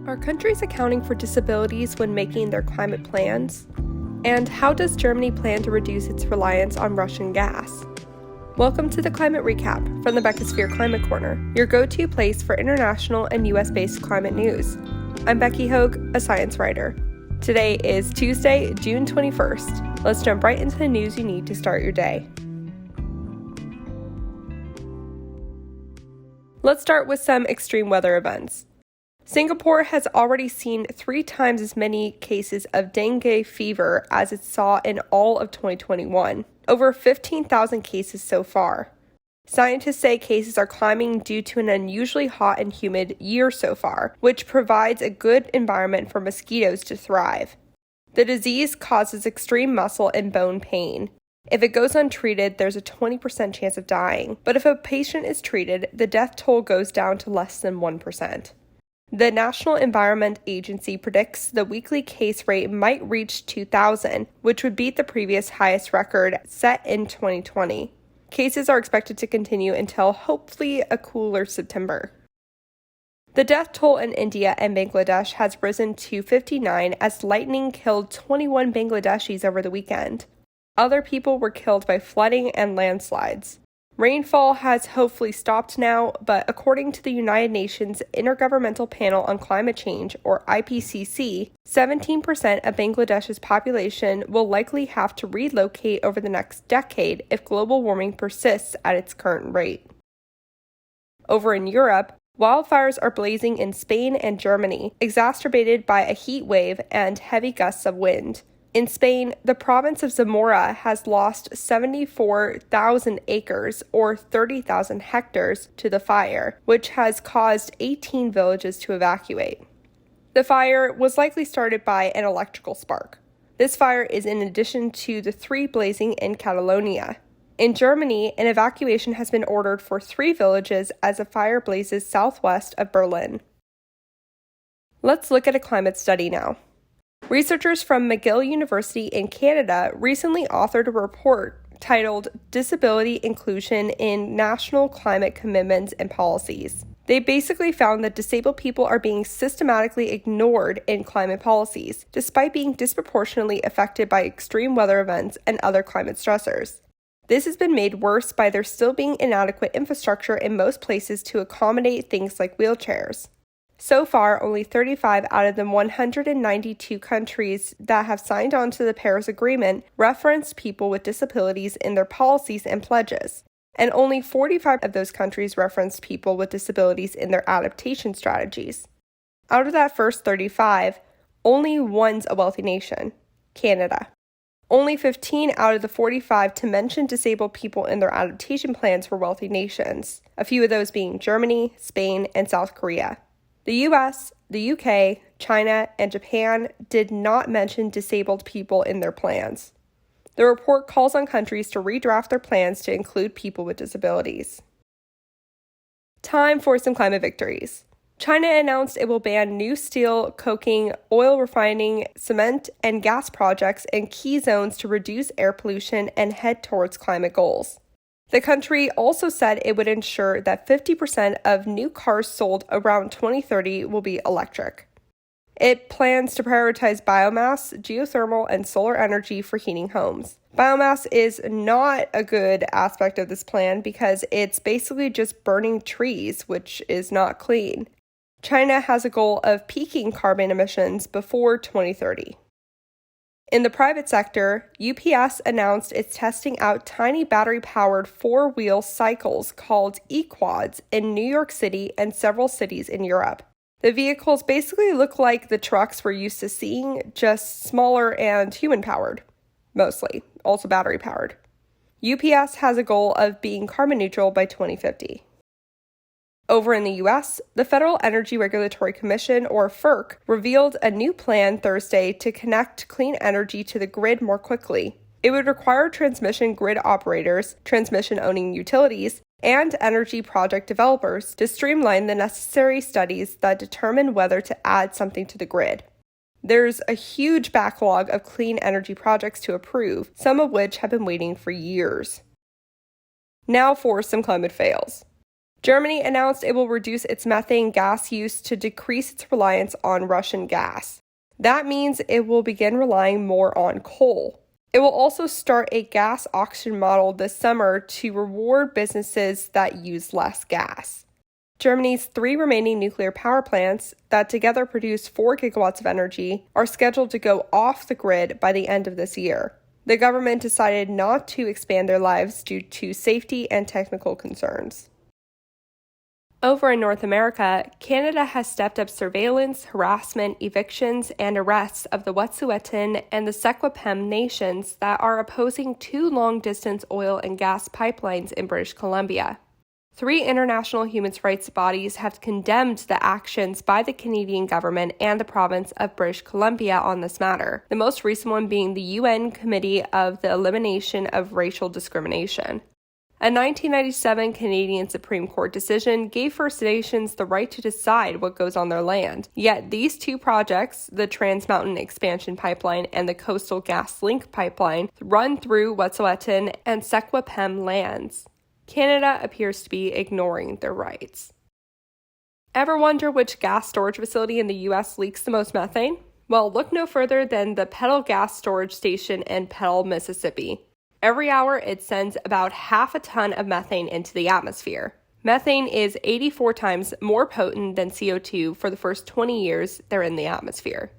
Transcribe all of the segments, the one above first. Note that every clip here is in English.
Are countries accounting for disabilities when making their climate plans? And how does Germany plan to reduce its reliance on Russian gas? Welcome to the Climate Recap from the Beckisphere Climate Corner, your go-to place for international and US-based climate news. I'm Becky Hogue, a science writer. Today is Tuesday, June 21st. Let's jump right into the news you need to start your day. Let's start with some extreme weather events. Singapore has already seen 3 times as many cases of dengue fever as it saw in all of 2021, over 15,000 cases so far. Scientists say cases are climbing due to an unusually hot and humid year so far, which provides a good environment for mosquitoes to thrive. The disease causes extreme muscle and bone pain. If it goes untreated, there's a 20% chance of dying, but if a patient is treated, the death toll goes down to less than 1%. The National Environment Agency predicts the weekly case rate might reach 2,000, which would beat the previous highest record set in 2020. Cases are expected to continue until hopefully a cooler September. The death toll in India and Bangladesh has risen to 59 as lightning killed 21 Bangladeshis over the weekend. Other people were killed by flooding and landslides. Rainfall has hopefully stopped now, but according to the United Nations Intergovernmental Panel on Climate Change, or IPCC, 17% of Bangladesh's population will likely have to relocate over the next decade if global warming persists at its current rate. Over in Europe, wildfires are blazing in Spain and Germany, exacerbated by a heat wave and heavy gusts of wind. In Spain, the province of Zamora has lost 74,000 acres, or 30,000 hectares, to the fire, which has caused 18 villages to evacuate. The fire was likely started by an electrical spark. This fire is in addition to the 3 blazing in Catalonia. In Germany, an evacuation has been ordered for 3 villages as a fire blazes southwest of Berlin. Let's look at a climate study now. Researchers from McGill University in Canada recently authored a report titled Disability Inclusion in National Climate Commitments and Policies. They basically found that disabled people are being systematically ignored in climate policies, despite being disproportionately affected by extreme weather events and other climate stressors. This has been made worse by there still being inadequate infrastructure in most places to accommodate things like wheelchairs. So far, only 35 out of the 192 countries that have signed on to the Paris Agreement referenced people with disabilities in their policies and pledges, and only 45 of those countries referenced people with disabilities in their adaptation strategies. Out of that first 35, only one's a wealthy nation, Canada. Only 15 out of the 45 to mention disabled people in their adaptation plans were wealthy nations, a few of those being Germany, Spain, and South Korea. The US, the UK, China, and Japan did not mention disabled people in their plans. The report calls on countries to redraft their plans to include people with disabilities. Time for some climate victories. China announced it will ban new steel, coking, oil refining, cement, and gas projects in key zones to reduce air pollution and head towards climate goals. The country also said it would ensure that 50% of new cars sold around 2030 will be electric. It plans to prioritize biomass, geothermal, and solar energy for heating homes. Biomass is not a good aspect of this plan because it's basically just burning trees, which is not clean. China has a goal of peaking carbon emissions before 2030. In the private sector, UPS announced it's testing out tiny battery-powered 4-wheel cycles called e-quads in New York City and several cities in Europe. The vehicles basically look like the trucks we're used to seeing, just smaller and human-powered, mostly, also battery-powered. UPS has a goal of being carbon neutral by 2050. Over in the U.S., the Federal Energy Regulatory Commission, or FERC, revealed a new plan Thursday to connect clean energy to the grid more quickly. It would require transmission grid operators, transmission-owning utilities, and energy project developers to streamline the necessary studies that determine whether to add something to the grid. There's a huge backlog of clean energy projects to approve, some of which have been waiting for years. Now for some climate fails. Germany announced it will reduce its methane gas use to decrease its reliance on Russian gas. That means it will begin relying more on coal. It will also start a gas auction model this summer to reward businesses that use less gas. Germany's 3 remaining nuclear power plants, that together produce 4 gigawatts of energy, are scheduled to go off the grid by the end of this year. The government decided not to expand their lives due to safety and technical concerns. Over in North America, Canada has stepped up surveillance, harassment, evictions, and arrests of the Wet'suwet'en and the Secwepemc nations that are opposing 2 long-distance oil and gas pipelines in British Columbia. 3 international human rights bodies have condemned the actions by the Canadian government and the province of British Columbia on this matter, the most recent one being the UN Committee of the Elimination of Racial Discrimination. A 1997 Canadian Supreme Court decision gave First Nations the right to decide what goes on their land. Yet these 2 projects, the Trans Mountain Expansion Pipeline and the Coastal GasLink Pipeline, run through Wet'suwet'en and Secwepemc lands. Canada appears to be ignoring their rights. Ever wonder which gas storage facility in the U.S. leaks the most methane? Well, look no further than the Petal Gas Storage Station in Petal, Mississippi. Every hour, it sends about half a ton of methane into the atmosphere. Methane is 84 times more potent than CO2 for the first 20 years they're in the atmosphere.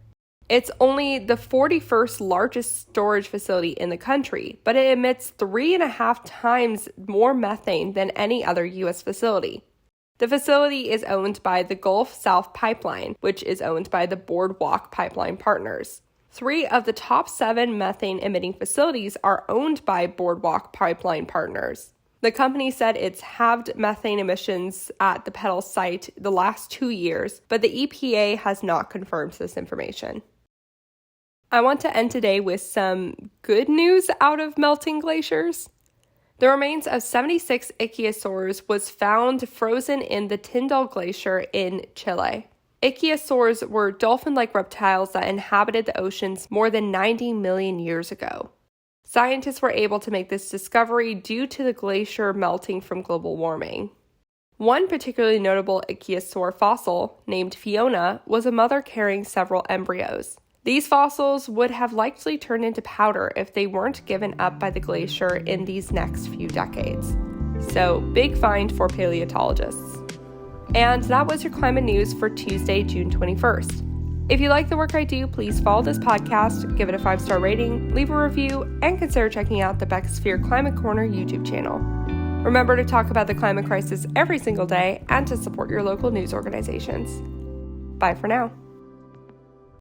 It's only the 41st largest storage facility in the country, but it emits 3.5 times more methane than any other U.S. facility. The facility is owned by the Gulf South Pipeline, which is owned by the Boardwalk Pipeline Partners. 3 of the top 7 methane-emitting facilities are owned by Boardwalk Pipeline Partners. The company said it's halved methane emissions at the Petal site the last 2 years, but the EPA has not confirmed this information. I want to end today with some good news out of melting glaciers. The remains of 76 ichthyosaurs was found frozen in the Tyndall Glacier in Chile. Ichthyosaurs were dolphin-like reptiles that inhabited the oceans more than 90 million years ago. Scientists were able to make this discovery due to the glacier melting from global warming. One particularly notable ichthyosaur fossil, named Fiona, was a mother carrying several embryos. These fossils would have likely turned into powder if they weren't given up by the glacier in these next few decades. So, big find for paleontologists. And that was your climate news for Tuesday, June 21st. If you like the work I do, please follow this podcast, give it a 5-star rating, leave a review, and consider checking out the Beckisphere Climate Corner YouTube channel. Remember to talk about the climate crisis every single day and to support your local news organizations. Bye for now.